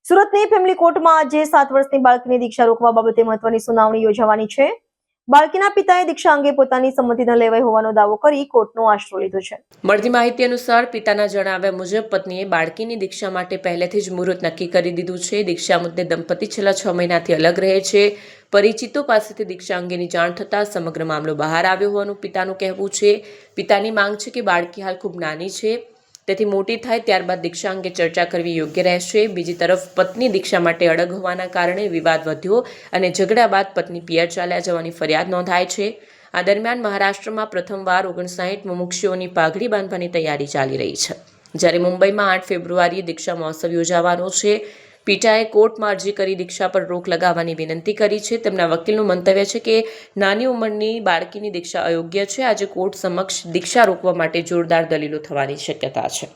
સુરતની ફેમિલી કોર્ટમાં આજે 7 વર્ષની બાળકીની દીક્ષા રોકવા બાબતે મહત્વની સુનાવણી યોજાવાની છે. બાળકીના પિતાએ દીક્ષા અંગે પોતાની સંમતિ ન લેવાઈ હોવાનો દાવો કરી કોર્ટનો આશરો લીધો છે. મળતી માહિતી અનુસાર પિતાના જણાવ્યા મુજબ પત્નીએ બાળકીની દીક્ષા માટે પહેલેથી જ મુહૂર્ત નક્કી કરી દીધું છે. દીક્ષા મુદ્દે દંપતી છેલ્લા 6 મહિનાથી અલગ રહે છે. પરિચિતો પાસેથી દીક્ષા અંગેની જાણ થતાં સમગ્ર મામલો બહાર આવ્યો હોવાનું પિતાનું કહેવું છે. પિતાની માંગ છે કે બાળકી હાલ ખૂબ નાની છે, તેથી મોટી થાય ત્યારબાદ દીક્ષા અંગે ચર્ચા કરવી યોગ્ય રહેશે. બીજી તરફ પત્ની દીક્ષા માટે અડગ હોવાના કારણે વિવાદ વધ્યો અને ઝઘડા બાદ પત્ની પિયર ચાલ્યા જવાની ફરિયાદ નોંધાય છે. આ દરમિયાન મહારાષ્ટ્રમાં પ્રથમવાર 59 મુમુક્ષુઓની પાઘડી બાંધવાની તૈયારી ચાલી રહી છે, જ્યારે મુંબઈમાં 8 ફેબ્રુઆરીએ દીક્ષા મહોત્સવ યોજાવાનો છે. પીટાએ કોર્ટમાં અરજી કરી દીક્ષા પર રોક લગાવવાની વિનંતી કરી છે. તેમના વકીલનું મંતવ્ય છે કે નાની ઉંમરની બાળકીની દીક્ષા અયોગ્ય છે. આજે કોર્ટ સમક્ષ દીક્ષા રોકવા માટે જોરદાર દલીલો થવાની શક્યતા છે.